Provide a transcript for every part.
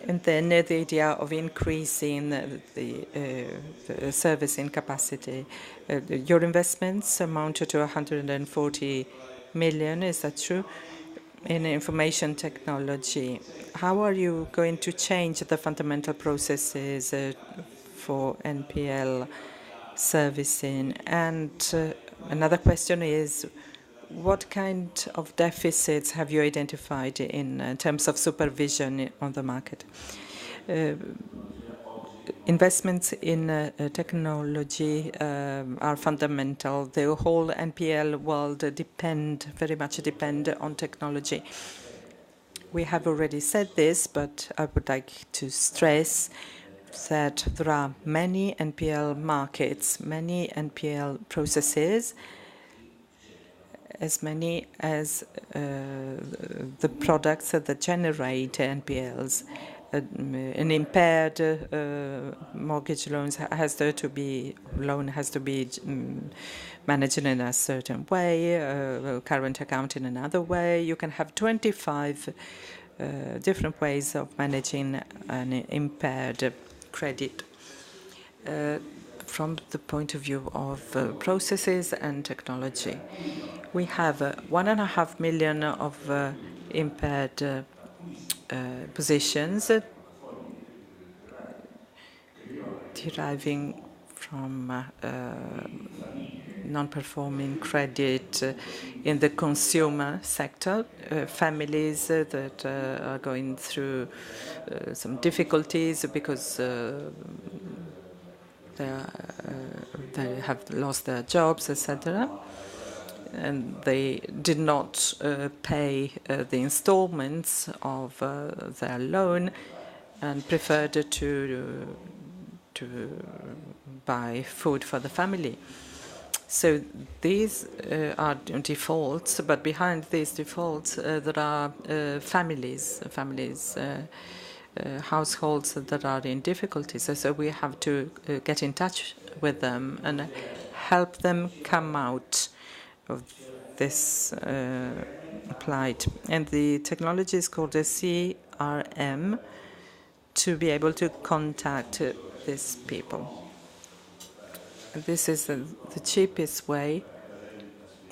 And then the idea of increasing the servicing capacity. Your investments amounted to 140 million, is that true? In information technology. How are you going to change the fundamental processes for NPL servicing? And another question is, what kind of deficits have you identified in terms of supervision on the market? Investments in technology are fundamental. The whole NPL world very much depend on technology. We have already said this, but I would like to stress that there are many NPL markets, many NPL processes, as many as the products that generate NPLs. An impaired mortgage loan has to be managed in a certain way, current account in another way. You can have 25 different ways of managing an impaired credit. From the point of view of processes and technology, we have 1.5 million of impaired positions deriving from non-performing credit in the consumer sector, families that are going through some difficulties because they have lost their jobs, etc. And they did not pay the installments of their loan and preferred to buy food for the family. So these are defaults, but behind these defaults there are households that are in difficulties. So we have to get in touch with them and help them come out of this plight. And the technology is called a CRM to be able to contact these people. This is the cheapest way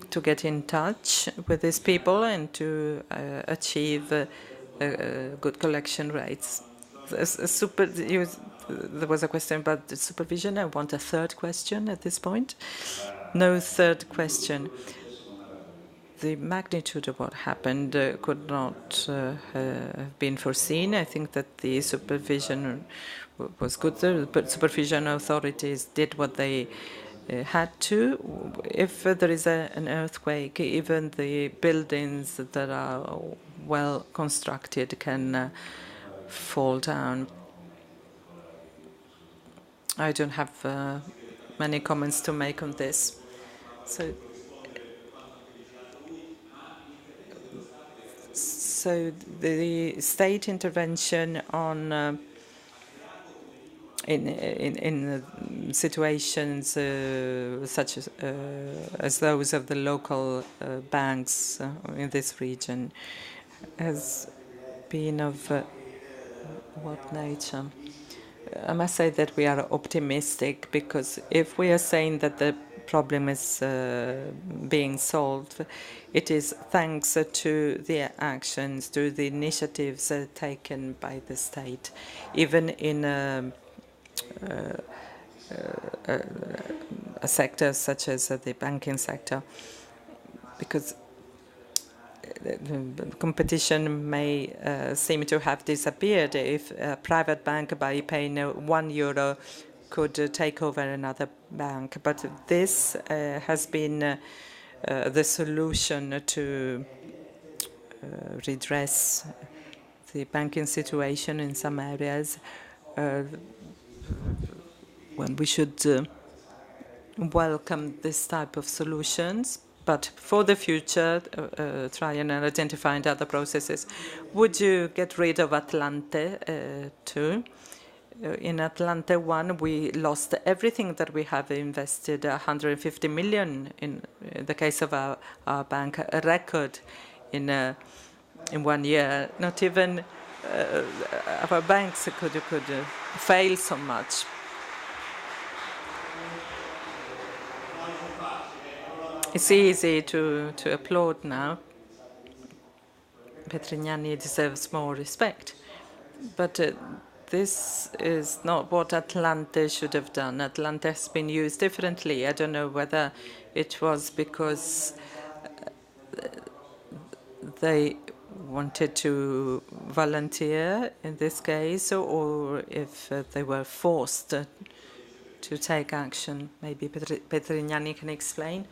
to get in touch with these people and to achieve good collection rates. There was a question about the supervision. I want a third question at this point. No third question. The magnitude of what happened could not have been foreseen. I think that the supervision was good. The supervision authorities did what they had to. If there is an earthquake, even the buildings that are well constructed can fall down. I don't have many comments to make on this. So the state intervention on in situations such as those of the local banks in this region has been of what nature? I must say that we are optimistic, because if we are saying that the problem is being solved, it is thanks to the actions, to the initiatives taken by the state, even in a sector such as the banking sector, because the competition may seem to have disappeared if a private bank, by paying €1, could take over another bank. But this has been the solution to redress the banking situation in some areas, when we should welcome this type of solutions. But for the future, try and identify other processes. Would you get rid of Atlante too? In Atlante 1, we lost everything that we have invested, 150 million in the case of our bank, a record in 1 year. Not even our banks could fail so much. It's easy to applaud now. Petrignani deserves more respect. But this is not what Atlante should have done. Atlante has been used differently. I don't know whether it was because they wanted to volunteer in this case, or if they were forced to take action. Maybe Petrignani can explain.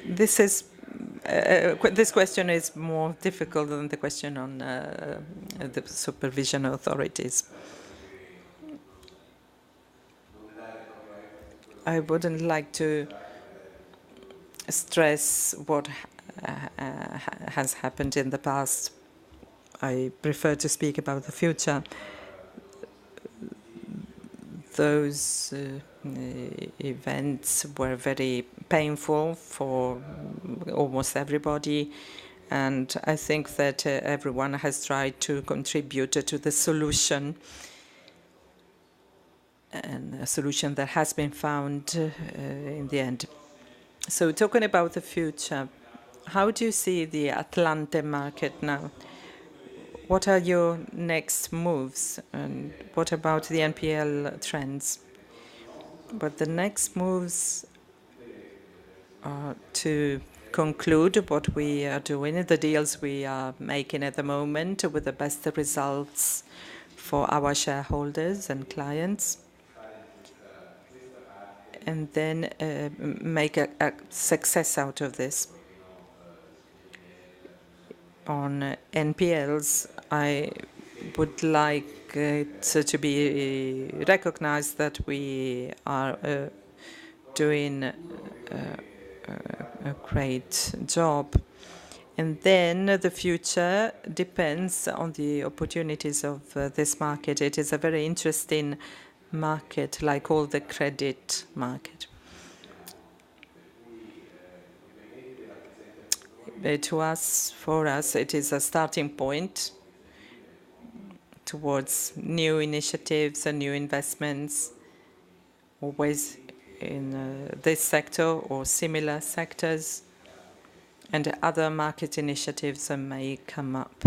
This question is more difficult than the question on the supervision authorities. I wouldn't like to stress what has happened in the past. I prefer to speak about the future. Those events were very painful for almost everybody, and I think that everyone has tried to contribute to the solution, and a solution that has been found in the end. So talking about the future, how do you see the Atlante market now? What are your next moves, and what about the NPL trends? But the next moves are to conclude what we are doing, the deals we are making at the moment with the best results for our shareholders and clients, and then make a success out of this. On NPLs, I would like it to be recognized that we are doing a great job. And then the future depends on the opportunities of this market. It is a very interesting market, like all the credit market. For us, it is a starting point towards new initiatives and new investments, always in this sector or similar sectors, and other market initiatives may come up.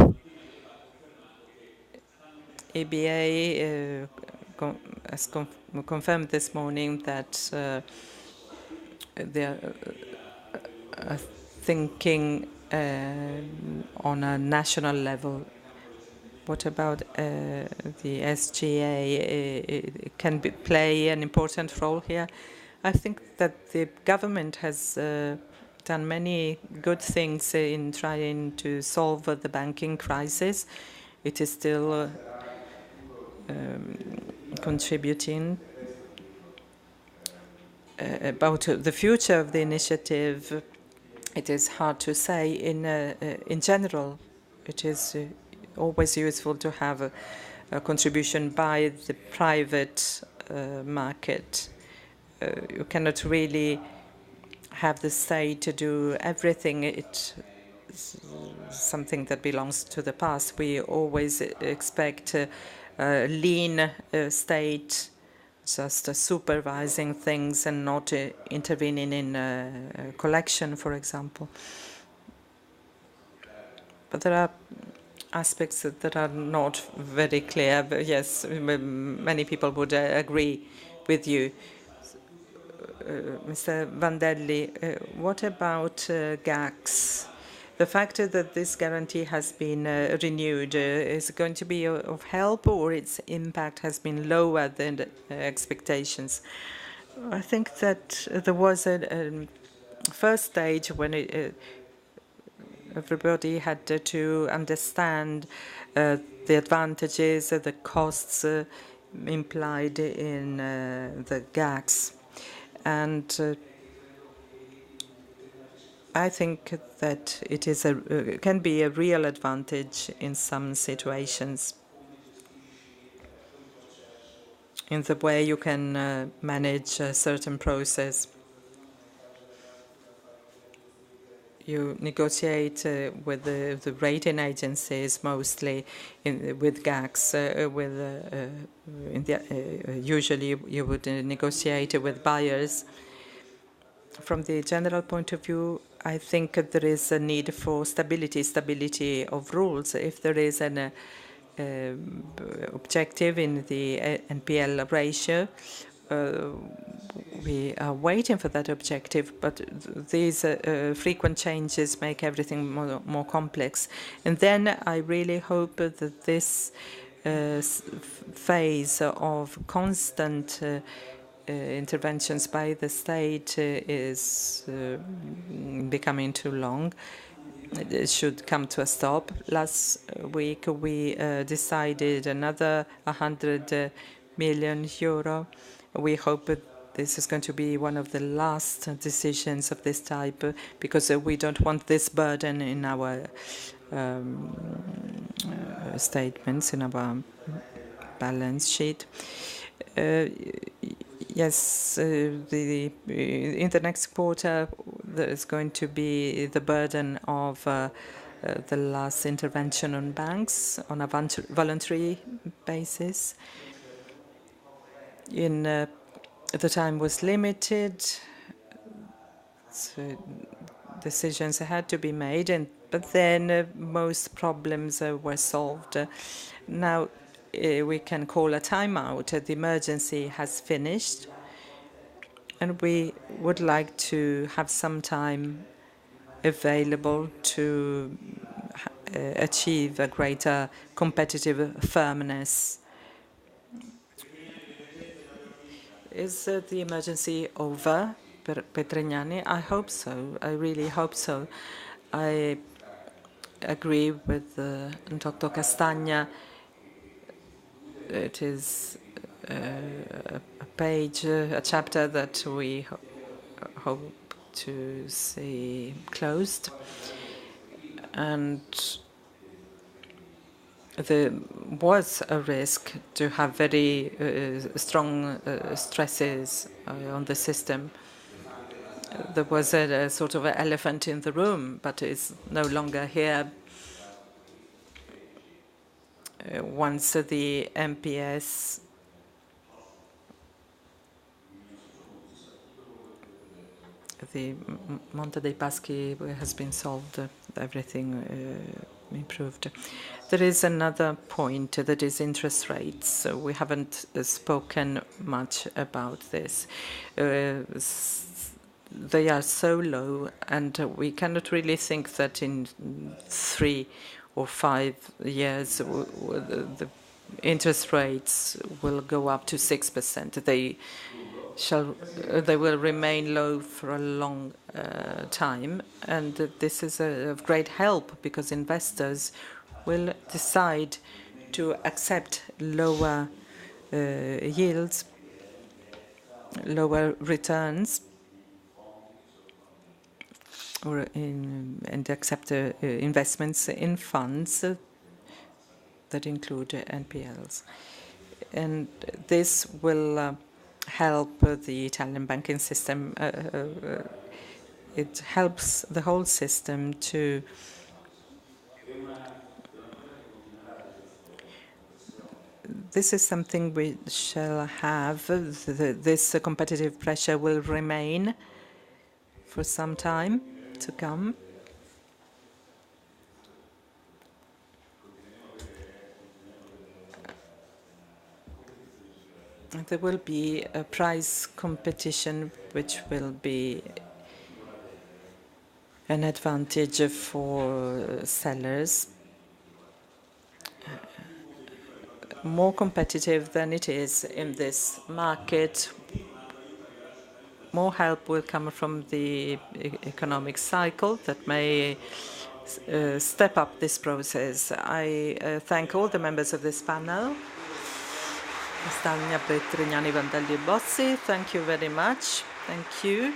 EBA has confirmed this morning that they are thinking on a national level. What about the SGA? Can play an important role here? I think that the government has done many good things in trying to solve the banking crisis. It is still contributing. About the future of the initiative, it is hard to say. In general, it is always useful to have a contribution by the private market. You cannot really have the state to do everything. It's something that belongs to the past. We always expect a lean state, just supervising things and not intervening in collection, for example. But there are aspects that are not very clear. But yes, many people would agree with you. Mr. Vandelli, what about GACS? The fact that this guarantee has been renewed, is going to be of help, or its impact has been lower than expectations? I think that there was a first stage when everybody had to understand the advantages, the costs implied in the GACS. And I think that it is can be a real advantage in some situations, in the way you can manage a certain process. you negotiate with the rating agencies mostly, with GACs. Usually you would negotiate with buyers. From the general point of view, I think there is a need for stability of rules. If there is an objective in the NPL ratio, we are waiting for that objective, but these frequent changes make everything more complex. And then I really hope that this phase of constant interventions by the state is becoming too long. It should come to a stop. Last week we decided another 100 million euro. We hope that this is going to be one of the last decisions of this type, because we don't want this burden in our statements, in our balance sheet. Yes, in the next quarter, there is going to be the burden of the last intervention on banks on a voluntary basis. The time was limited, so decisions had to be made, but then most problems were solved. Now we can call a timeout. The emergency has finished, and we would like to have some time available to achieve a greater competitive firmness. Is the emergency over, Petrignani? I hope so. I really hope so. I agree with Dr. Castagna. It is a page, a chapter that we hope to see closed. And there was a risk to have very strong stresses on the system. There was a sort of an elephant in the room, but it's no longer here. Once the MPS the Monte dei Paschi has been solved, everything improved. There is another point that is interest rates. We haven't spoken much about this. They are so low, and we cannot really think that in 3 or 5 years the interest rates will go up to 6%. They will remain low for a long time, and this is of great help, because investors will decide to accept lower yields, lower returns, and accept investments in funds that include NPLs. And this will help the Italian banking system. It helps the whole system to this is something we shall have. This competitive pressure will remain for some time to come. There will be a price competition which will be an advantage for sellers, more competitive than it is in this market. More help will come from the economic cycle that may step up this process. I thank all the members of this panel. Castagna, Petrignani, Vandelli, Bossi, thank you very much. Thank you.